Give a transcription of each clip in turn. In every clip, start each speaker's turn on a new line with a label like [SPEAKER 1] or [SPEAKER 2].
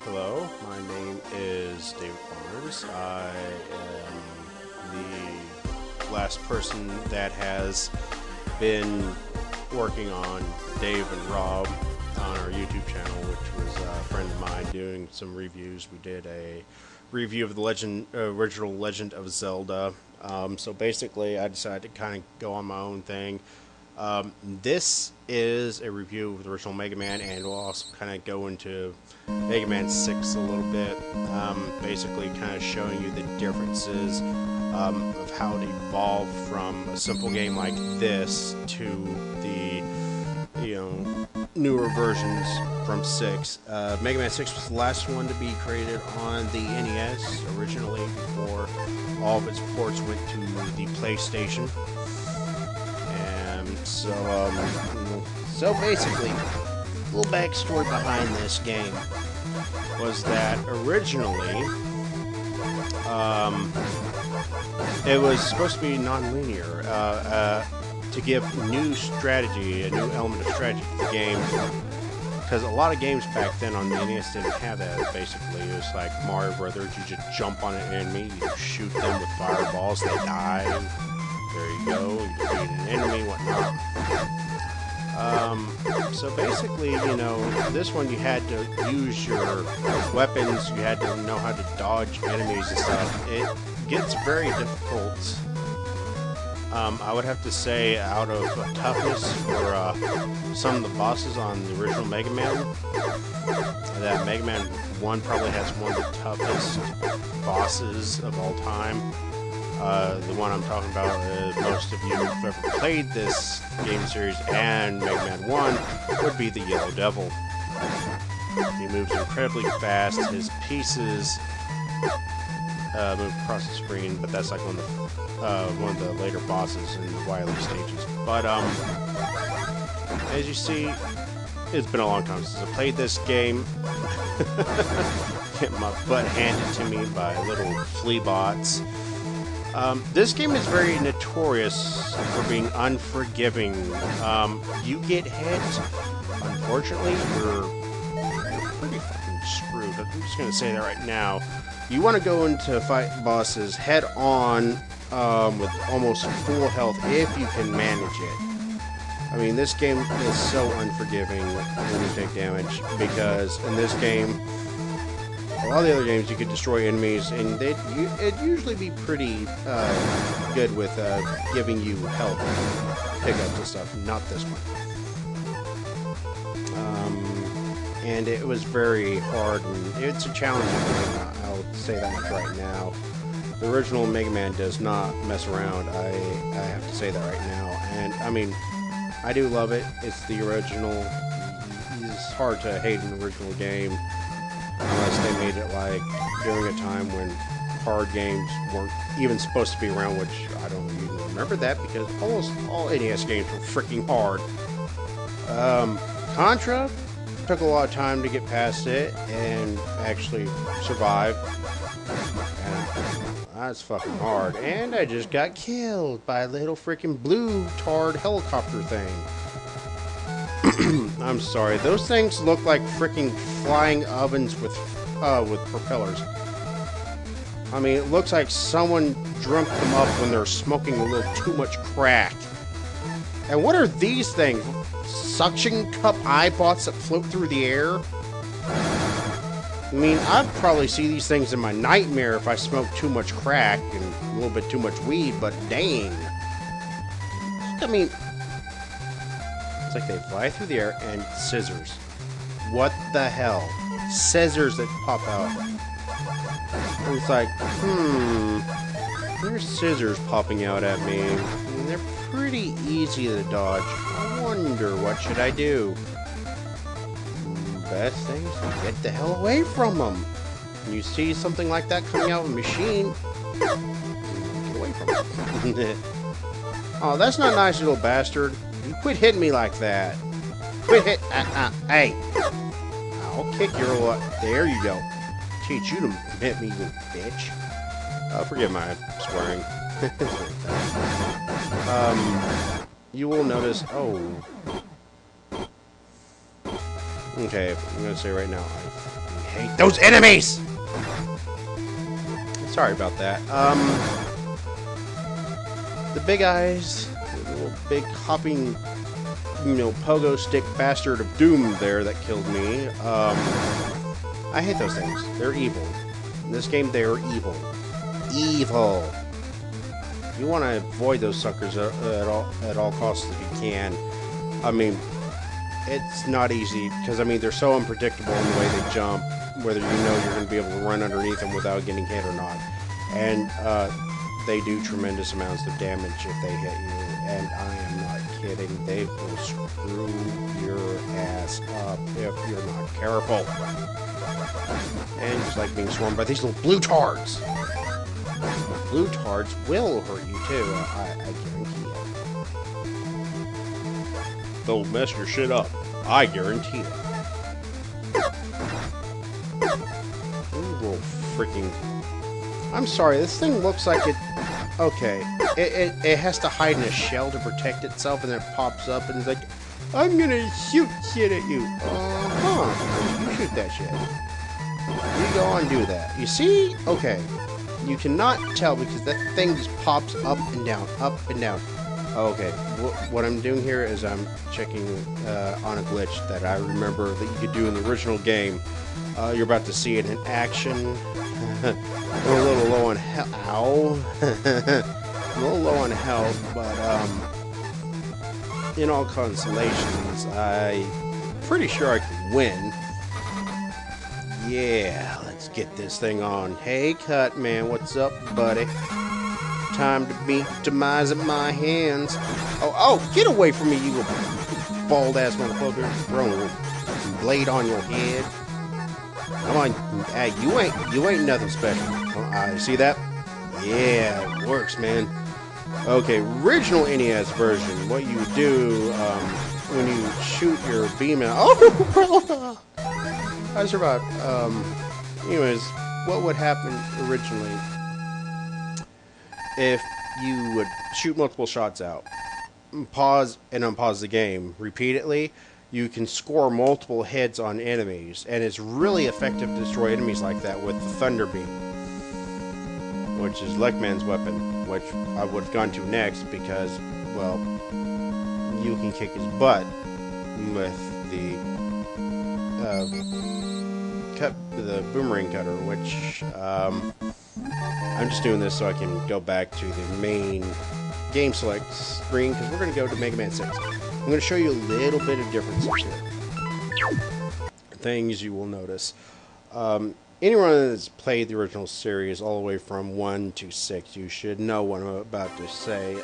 [SPEAKER 1] Hello, my name is David Barnes. I am the last person that has been working on Dave and Robb on our YouTube channel, which was a friend of mine doing some reviews. We did a review of the original Legend of Zelda. So basically, I decided to kind of go on my own thing. This is a review of the original Mega Man, and we'll also kind of go into Mega Man 6 a little bit. Basically, kind of showing you the differences of how it evolved from a simple game like this to the, newer versions from 6. Mega Man 6 was the last one to be created on the NES originally before all of its ports went to the PlayStation. So basically, a little backstory behind this game was that originally it was supposed to be non-linear to give new strategy, a new element of strategy to the game, because a lot of games back then on the NES didn't have that. Basically, it was like Mario Brothers. You just jump on an enemy, you shoot them with fireballs, they die. There you go, you defeat an enemy, whatnot. So basically, this one you had to use your weapons, you had to know how to dodge enemies and stuff. It gets very difficult. I would have to say, out of toughness for some of the bosses on the original Mega Man, that Mega Man 1 probably has one of the toughest bosses of all time. The one I'm talking about, most of you who've ever played this game series and Mega Man 1, would be the Yellow Devil. He moves incredibly fast. His pieces move across the screen, but that's like one of the later bosses in the Wily stages. But as you see, it's been a long time since I played this game. Get my butt handed to me by little flea bots. This game is very notorious for being unforgiving. You get hit, unfortunately, you're pretty fucking screwed. I'm just going to say that right now. You want to go into fight bosses head on with almost full health if you can manage it. I mean, this game is so unforgiving when you take damage, because in this game, a lot of the other games you could destroy enemies, and it'd usually be pretty good with giving you health pickups and stuff. Not this one. And it was very hard, and it's a challenging game. I'll say that much right now. The original Mega Man does not mess around. I have to say that right now. And I mean, I do love it. It's the original. It's hard to hate an original game, unless they made it like during a time when hard games weren't even supposed to be around, which I don't even remember that, because almost all NES games were freaking hard. Contra took a lot of time to get past it and actually survive. And that's fucking hard. And I just got killed by a little freaking blue tarred helicopter thing. I'm sorry, those things look like freaking flying ovens with propellers. I mean, it looks like someone drunk them up when they're smoking a little too much crack. And what are these things? Suction cup iPods that float through the air? I mean, I'd probably see these things in my nightmare if I smoked too much crack and a little bit too much weed, but dang. I mean, it's like they fly through the air, and scissors. What the hell? Scissors that pop out. And it's like, there's scissors popping out at me. And they're pretty easy to dodge. I wonder, what should I do? Best thing is to get the hell away from them. When you see something like that coming out of a machine, get away from it. Oh, that's not nice, little bastard. You quit hitting me like that. Quit hit. Hey. I'll kick your little. There you go. Teach you to hit me, you bitch. Forgive my swearing. You will notice. Oh. Okay, I'm gonna say right now, I hate those enemies! Sorry about that. The big eyes, the little big hopping, pogo stick bastard of doom there that killed me. I hate those things. They're evil. In this game, they're evil. Evil. You want to avoid those suckers at all costs if you can. I mean, it's not easy because they're so unpredictable in the way they jump, whether you know you're going to be able to run underneath them without getting hit or not. And they do tremendous amounts of damage if they hit you. And I am not kidding. They will screw your ass up if you're not careful. And just like being swarmed by these little blue tards. Blue tards will hurt you too, I guarantee it. They'll mess your shit up. I guarantee it. Ooh, little freaking... I'm sorry, this thing looks like it... Okay, it has to hide in a shell to protect itself, and then it pops up and it's like, I'm gonna shoot shit at you. You shoot that shit. You go on and do that. You see? Okay. You cannot tell because that thing just pops up and down, up and down. Okay, what I'm doing here is I'm checking on a glitch that I remember that you could do in the original game. You're about to see it in action. We're a little low on health. Ow. A little low on health, but in all consolations, I'm pretty sure I can win. Yeah, let's get this thing on. Hey, Cut Man, what's up, buddy? Time to meet demise at my hands. Oh, get away from me, you bald-ass motherfucker. Throwing a blade on your head. Come on, hey, you ain't nothing special. See that? Yeah, it works, man. Okay, original NES version. What you do when you shoot your beam out? Oh, I survived. Anyways, what would happen originally if you would shoot multiple shots out, pause and unpause the game repeatedly? You can score multiple hits on enemies, and it's really effective to destroy enemies like that with the Thunder Beam, which is Leckman's weapon, which I would have gone to next because, well, you can kick his butt with the boomerang cutter, which I'm just doing this so I can go back to the main game select screen because we're going to go to Mega Man 6. I'm going to show you a little bit of differences here. Things you will notice. Anyone that's played the original series all the way from 1 to 6, you should know what I'm about to say.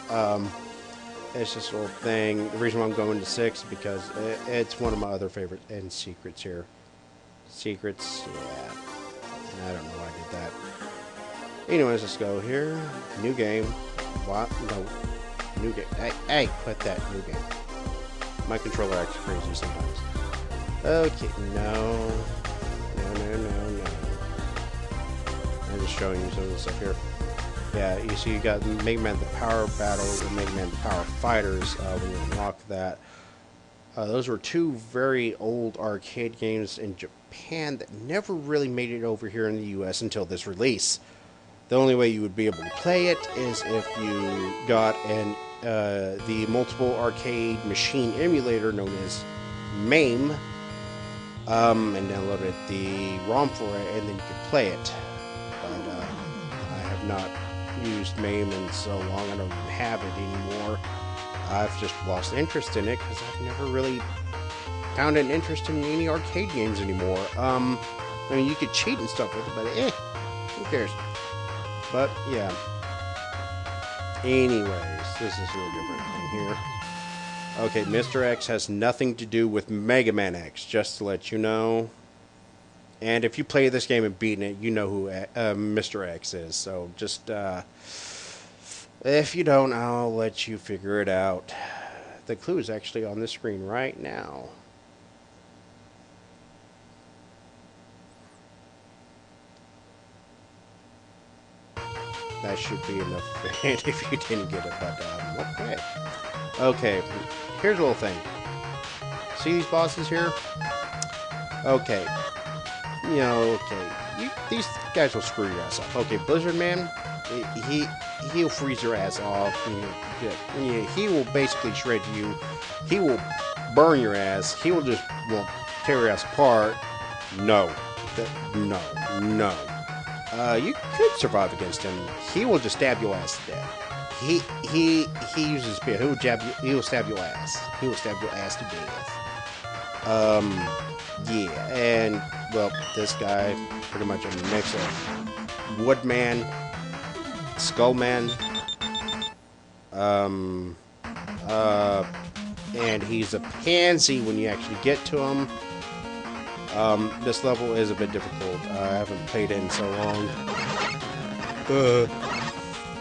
[SPEAKER 1] It's just a little thing. The reason why I'm going to 6 is because it's one of my other favorite end secrets here. Secrets? Yeah. I don't know why I did that. Anyways, let's go here. New game. What? No. New game. Hey, quit that. New game. My controller acts crazy sometimes. Okay, no. I'm just showing you some of the stuff here. Yeah, you see you got Megaman the Power Battle and Megaman the Power Fighters when you unlock that. Those were two very old arcade games in Japan that never really made it over here in the US until this release. The only way you would be able to play it is if you got the multiple arcade machine emulator known as MAME, and downloaded the ROM for it, and then you could play it. But I have not used MAME in so long, I don't even have it anymore. I've just lost interest in it because I've never really found an interest in any arcade games anymore. I mean, you could cheat and stuff with it, but who cares? But yeah. Anyways, this is a little different thing here. Okay, Mr. X has nothing to do with Mega Man X, just to let you know. And if you play this game and beaten it, you know who Mr. X is. So just, if you don't, I'll let you figure it out. The clue is actually on the screen right now. That should be enough if you didn't get it, but okay. Okay, here's a little thing. See these bosses here? Okay. you know, okay, these guys will screw your ass up. Okay, Blizzard Man, he'll freeze your ass off. He will basically shred you. He will burn your ass. He will just tear your ass apart. No. No. You could survive against him. He will just stab your ass to death. He uses spear. He will stab your ass. He will stab your ass to death. Yeah, and well, this guy pretty much a mix of Woodman, Skullman, and he's a pansy when you actually get to him. This level is a bit difficult. I haven't played it in so long.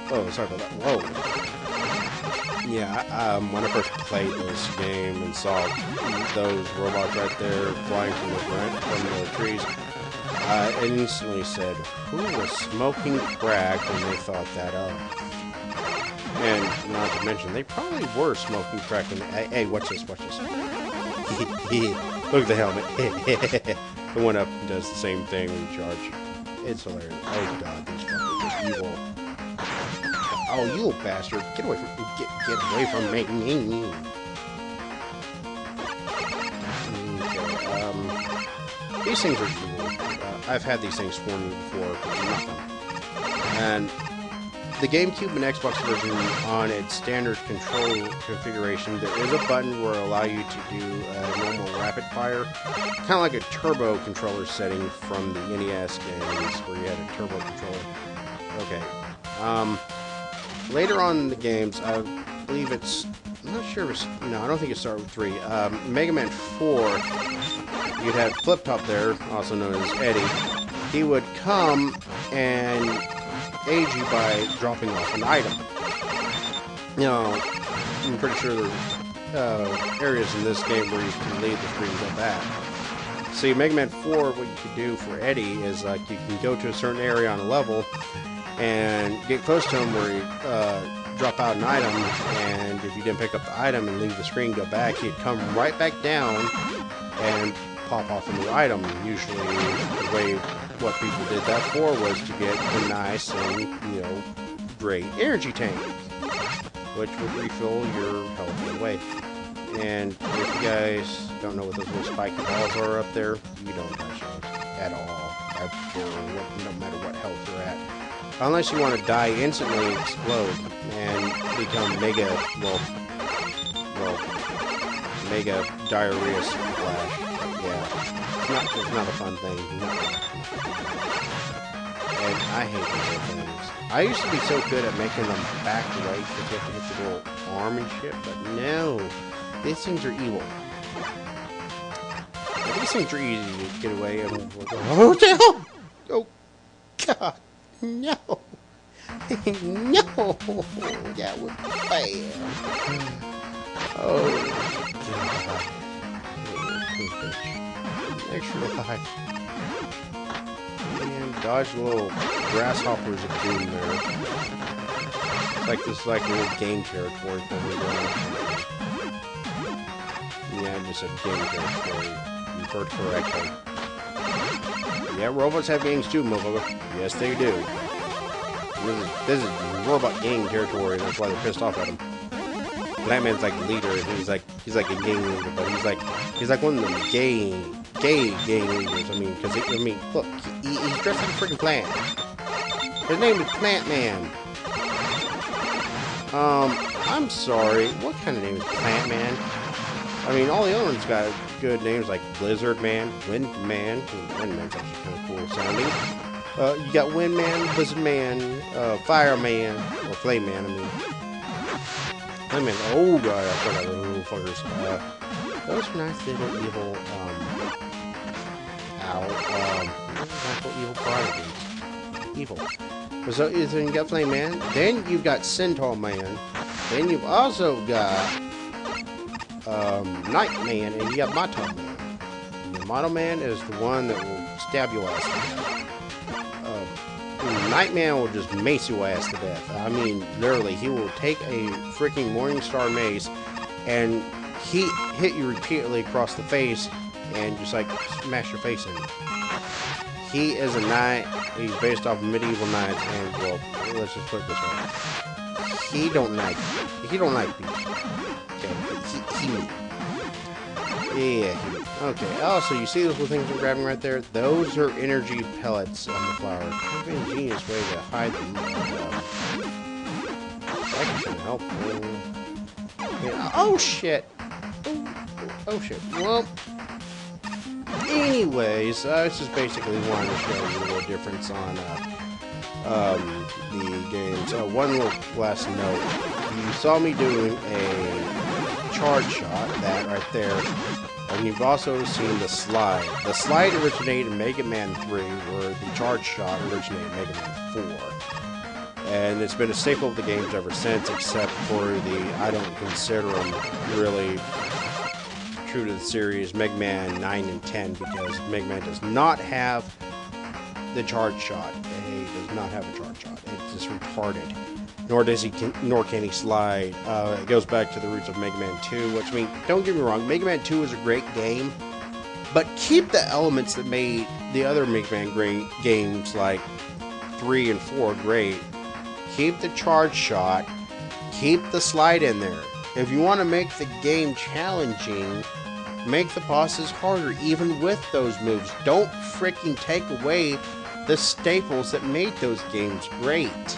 [SPEAKER 1] Oh, sorry about that. Whoa. Yeah, when I first played this game and saw those robots right there flying from the trees, I instantly said, who was smoking crack when they thought that up? And not to mention, they probably were smoking crack when hey, watch this. Look at the helmet. The one up does the same thing when you charge. It's hilarious. Oh god, these fuckers are evil. Oh, you little bastard. Get away from me. Okay, these things are evil. I've had these things for me before, but nothing. And the GameCube and Xbox version, on its standard control configuration, there is a button where it'll allow you to do normal rapid fire. Kind of like a turbo controller setting from the NES games where you had a turbo controller. Okay. Later on in the games, I believe it's... I'm not sure if it's... No, I don't think it started with 3. Megaman 4, you'd have Flip Top there, also known as Eddie. He would come and aid you by dropping off an item. You know, I'm pretty sure there's areas in this game where you can leave the screen and go back. See, Megaman 4, what you can do for Eddie is like you can go to a certain area on a level and get close to him where you drop out an item, and if you didn't pick up the item and leave the screen, go back, he'd come right back down and pop off a new item. Usually the way what people did that for was to get a nice and, you know, great energy tank, which would refill your health away. And if you guys don't know what those little spiky balls are up there, you don't touch those at all. No matter what health you're at. Unless you want to die instantly and explode and become mega diarrhea splash. Yeah, it's not a fun thing. And I hate these little things. I used to be so good at making them back right because you have to hit the little arm and shit, but no, these things are evil. These things are easy to get away and oh god. No! No! That was bad. Oh, God. Extra life. Man, dodge the little grasshoppers of doom there. It's like this little game territory for me. Yeah, I just said game territory. You heard correctly. Yeah, robots have gangs too, motherfucker. Yes, they do. This is robot gang territory, and that's why they're pissed off at him. Batman's like the leader, and he's like a gang leader, but he's like one of them gay gang leaders. I mean, look, he's dressed like a freaking plant. His name is Plant Man. I'm sorry. What kind of name is Plant Man? I mean, all the other ones got good names like Blizzard Man, Wind Man. Wind Man's actually kind of cool sounding. You got Wind Man, Blizzard Man, Fire Man, or Flame Man. I mean, Flame Man. Oh god, I forgot those little fuckers. Those are nice little evil, evil prodigies. Evil. So you got Flame Man. Then you've got Centaur Man. Then you've also got Night Man, and you got Motto Man. The Motto Man is the one that will stab your ass to death. Night Man will just mace your ass to death. I mean, literally, he will take a freaking Morningstar mace and hit you repeatedly across the face and just like smash your face in. He is a knight. He's based off medieval knights, and well, let's just put it this way: he don't like people. Okay, he. Okay. Also, you see those little things we're grabbing right there? Those are energy pellets on the flower. Kind of an ingenious way to hide them. That can help. Yeah. Oh shit! Oh shit! Well. Anyways, I just basically wanted to show you a little difference on the games. One little last note. You saw me doing a charge shot, that right there, and you've also seen the slide. The slide originated in Mega Man 3, where the charge shot originated in Mega Man 4. And it's been a staple of the games ever since, except for I don't consider them really true to the series, Mega Man 9 and 10, because Mega Man does not have the charge shot. He does not have a charge shot. It's just retarded. Nor can he slide. It goes back to the roots of Mega Man 2, which, I mean, don't get me wrong, Mega Man 2 is a great game, but keep the elements that made the other Mega Man games like 3 and 4 great. Keep the charge shot. Keep the slide in there. If you want to make the game challenging, make the bosses harder, even with those moves. Don't freaking take away the staples that made those games great.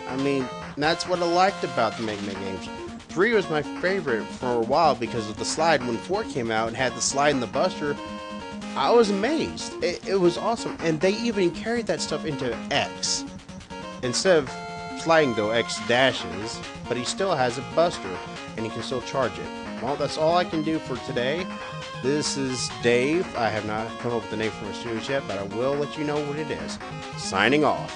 [SPEAKER 1] I mean, that's what I liked about the Mega Man games. 3 was my favorite for a while because of the slide. When 4 came out and had the slide and the buster, I was amazed. It was awesome. And they even carried that stuff into X. Instead of sliding though X dashes, but he still has a buster and he can still charge it. Well, that's all I can do for today. This is Dave. I have not come up with the name for my studios yet, but I will let you know what it is. Signing off.